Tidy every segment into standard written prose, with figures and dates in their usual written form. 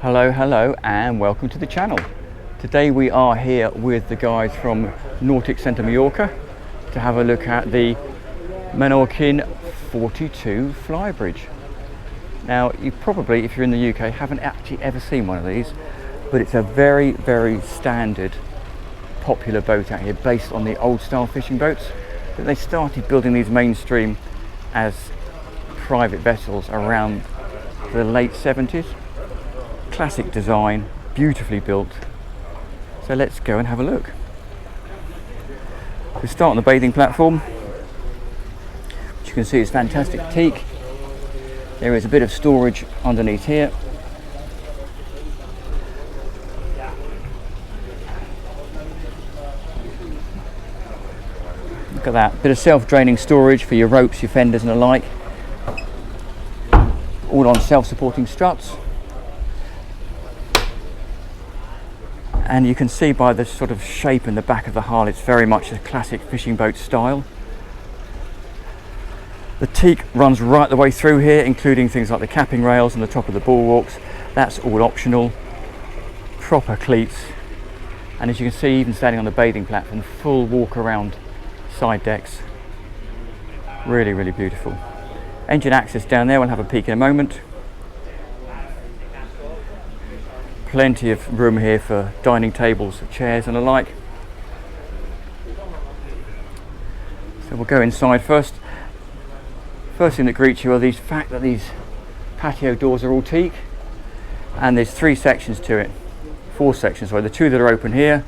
Hello and welcome to the channel. Today we are here with the guys from Nautic Centre Mallorca to have a look at the Menorquin 42 flybridge. Now you probably, if you're in the UK, haven't actually ever seen one of these, but it's a very standard popular boat out here based on the old style fishing boats. But they started building these mainstream as private vessels around the late 70s. Classic design, beautifully built. So let's go and have a look. We start on the bathing platform, which you can see is fantastic teak. There is a bit of storage underneath here. Look at that, bit of self-draining storage for your ropes, your fenders and the like. All on self-supporting struts. And you can see by the sort of shape in the back of the hull, it's very much a classic fishing boat style. The teak runs right the way through here, including things like the capping rails and the top of the bulwarks. That's all optional. Proper cleats. And as you can see, even standing on the bathing platform, full walk around side decks. Really beautiful. Engine access down there, we'll have a peek in a moment. Plenty of room here for dining tables, chairs and the like. So we'll go inside first. First thing that greets you are the fact that these patio doors are all teak, and there's four sections to it. The two that are open here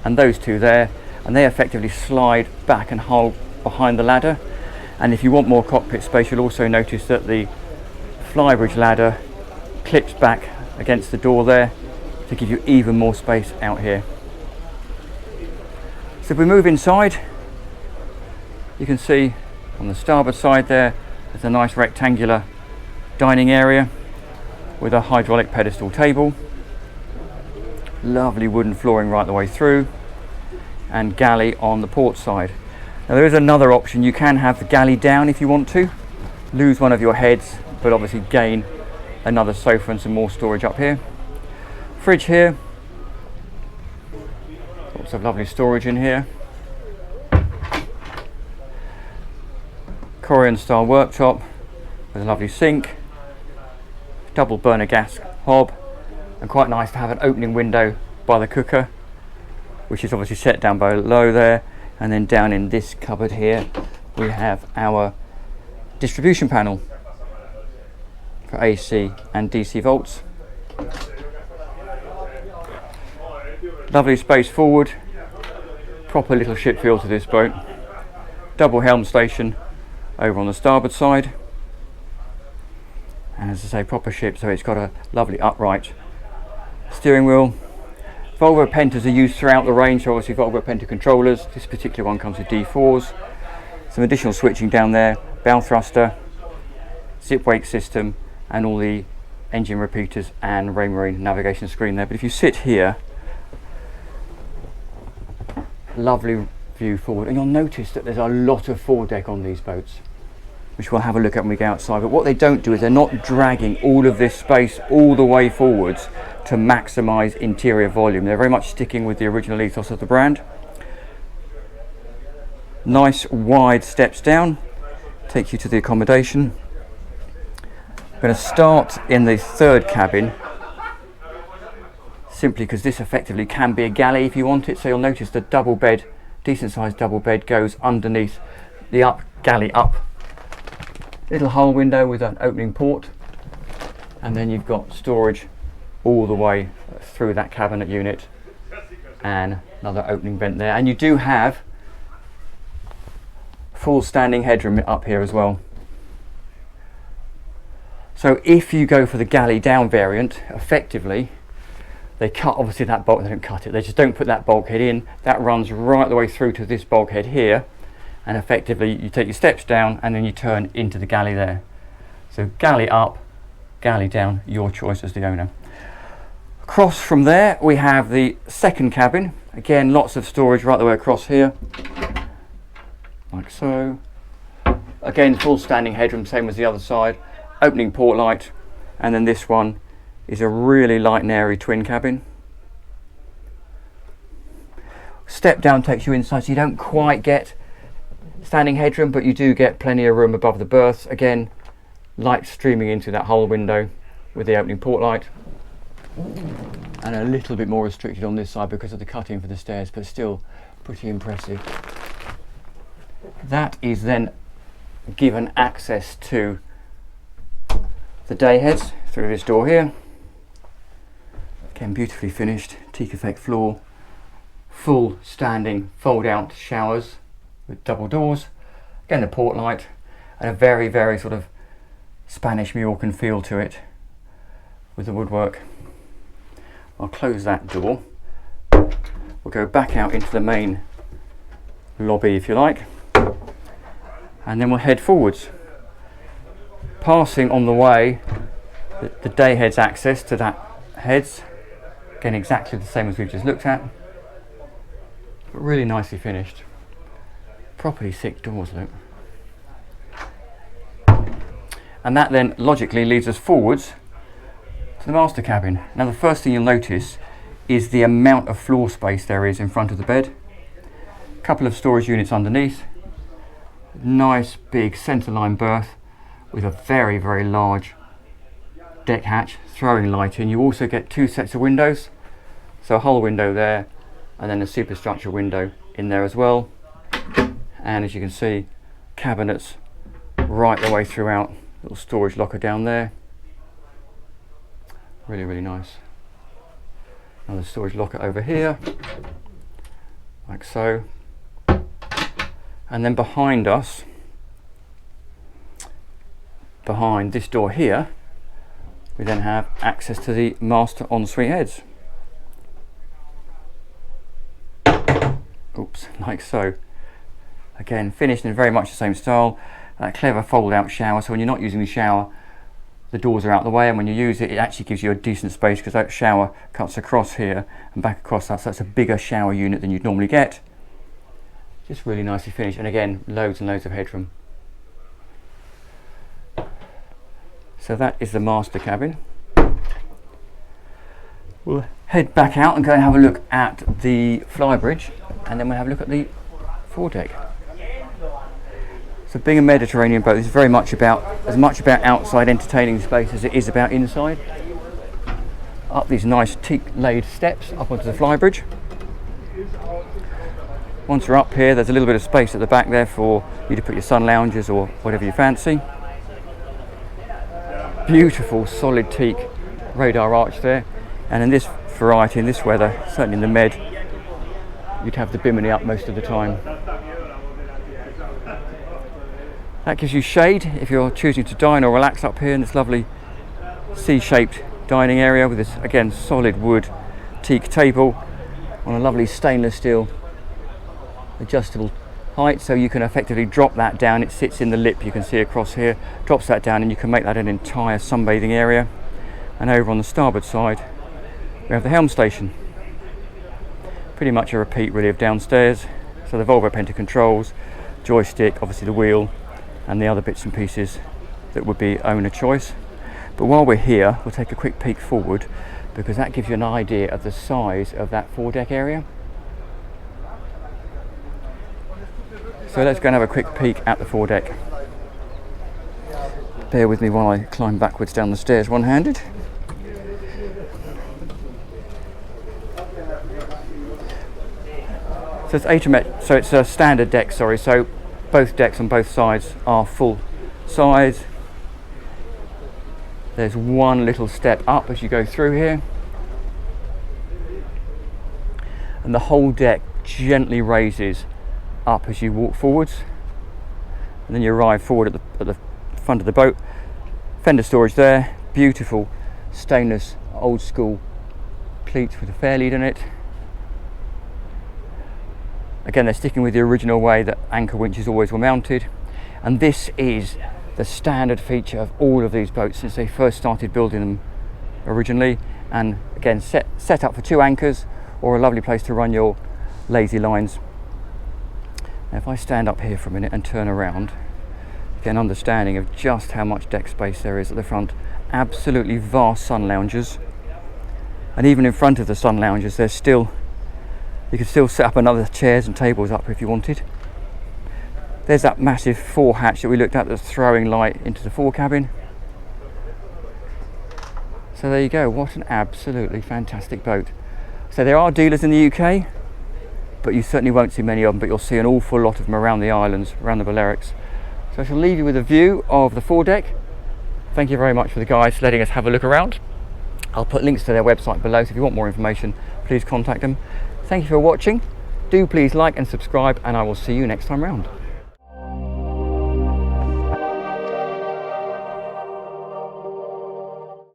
and those two there, and they effectively slide back and hold behind the ladder. And if you want more cockpit space, you'll also notice that the flybridge ladder clips back against the door there to give you even more space out here. So if we move inside, you can see on the starboard side there's a nice rectangular dining area with a hydraulic pedestal table, lovely wooden flooring right the way through, and galley on the port side. Now there is another option. You can have the galley down if you want to, lose one of your heads, but obviously gain another sofa and some more storage up here. Fridge here, lots of lovely storage in here. Korean style worktop with a lovely sink, double burner gas hob, and quite nice to have an opening window by the cooker, which is obviously set down below there. And then down in this cupboard here we have our distribution panel for AC and DC volts. Lovely space forward, proper little ship feel to this boat. Double helm station over on the starboard side, and as I say, proper ship, so it's got a lovely upright steering wheel. Volvo Pentas are used throughout the range, so obviously Volvo Penta controllers. This particular one comes with D4s. Some additional switching down there, bow thruster, zip wake system, and all the engine repeaters and Raymarine navigation screen there. But if you sit here, lovely view forward, and you'll notice that there's a lot of foredeck on these boats, which we'll have a look at when we go outside. But what they don't do is they're not dragging all of this space all the way forwards to maximise interior volume. They're very much sticking with the original ethos of the brand. Nice wide steps down, take you to the accommodation. I'm going to start in the third cabin, simply because this effectively can be a galley if you want it. So you'll notice the double bed, decent sized double bed, goes underneath the galley up. Little hull window with an opening port, and then you've got storage all the way through that cabinet unit, and another opening vent there. And you do have full standing headroom up here as well. So if you go for the galley down variant, effectively they cut obviously that bulk. They don't cut it, they just don't put that bulkhead in. That runs right the way through to this bulkhead here, and effectively you take your steps down and then you turn into the galley there. So galley up, galley down, your choice as the owner. Across from there we have the second cabin. Again, lots of storage right the way across here, like so. Again, full standing headroom, same as the other side. Opening port light, and then this one is a really light and airy twin cabin. Step down takes you inside, so you don't quite get standing headroom, but you do get plenty of room above the berths. Again, light streaming into that whole window with the opening port light, and a little bit more restricted on this side because of the cutting for the stairs, but still pretty impressive. That is then given access to the day heads through this door here. Again, beautifully finished teak effect floor, full standing fold out showers with double doors. Again, the port light, and a very, very sort of Spanish Mallorcan feel to it with the woodwork. I'll close that door. We'll go back out into the main lobby, if you like, and then we'll head forwards, passing on the way the day heads access to that heads. Again, exactly the same as we've just looked at, but really nicely finished. Properly thick doors, look. And that then logically leads us forwards to the master cabin. Now, the first thing you'll notice is the amount of floor space there is in front of the bed. A couple of storage units underneath. Nice big centerline berth with a very, very large deck hatch throwing light in. You also get two sets of windows, so a whole window there and then a superstructure window in there as well. And as you can see, cabinets right the way throughout. Little storage locker down there. Really, really nice. Another storage locker over here, like so. And then behind us, behind this door here, we then have access to the master ensuite heads. Oops, like so. Again, finished in very much the same style. That clever fold out shower, so when you're not using the shower, the doors are out the way, and when you use it, it actually gives you a decent space because that shower cuts across here and back across that, so that's a bigger shower unit than you'd normally get. Just really nicely finished, and again, loads and loads of headroom. So that is the master cabin. We'll head back out and go and have a look at the flybridge, and then we'll have a look at the foredeck. So being a Mediterranean boat is very much about, as much about outside entertaining space as it is about inside. Up these nice teak laid steps up onto the flybridge. Once you're up here, there's a little bit of space at the back there for you to put your sun loungers or whatever you fancy. Beautiful solid teak radar arch there, and in this variety, in this weather, certainly in the Med, you'd have the bimini up most of the time. That gives you shade if you're choosing to dine or relax up here in this lovely C-shaped dining area with this, again, solid wood teak table on a lovely stainless steel adjustable height, so you can effectively drop that down. It sits in the lip, you can see across here, drops that down, and you can make that an entire sunbathing area. And over on the starboard side we have the helm station, pretty much a repeat really of downstairs. So the Volvo Penta controls, joystick, obviously the wheel, and the other bits and pieces that would be owner choice. But while we're here, we'll take a quick peek forward, because that gives you an idea of the size of that foredeck area. So let's go and have a quick peek at the foredeck. Bear with me while I climb backwards down the stairs one-handed. So it's a standard deck, sorry, so both decks on both sides are full size. There's one little step up as you go through here, and the whole deck gently raises up as you walk forwards, and then you arrive forward at the front of the boat. Fender storage there, beautiful stainless old school cleats with a fair lead in it. Again, they're sticking with the original way that anchor winches always were mounted, and this is the standard feature of all of these boats since they first started building them originally. And again, set up for 2 anchors or a lovely place to run your lazy lines. Now, if I stand up here for a minute and turn around, get an understanding of just how much deck space there is at the front absolutely vast sun loungers, and even in front of the sun loungers there's still, you can still set up another chairs and tables up if you wanted. There's that massive fore hatch that we looked at that's throwing light into the fore cabin. So there you go, what an absolutely fantastic boat. So there are dealers in the UK, but you certainly won't see many of them, but you'll see an awful lot of them around the islands, around the Balearics. So I shall leave you with a view of the foredeck. Thank you very much for the guys letting us have a look around. I'll put links to their website below, so if you want more information, please contact them. Thank you for watching. Do please like and subscribe, and I will see you next time round.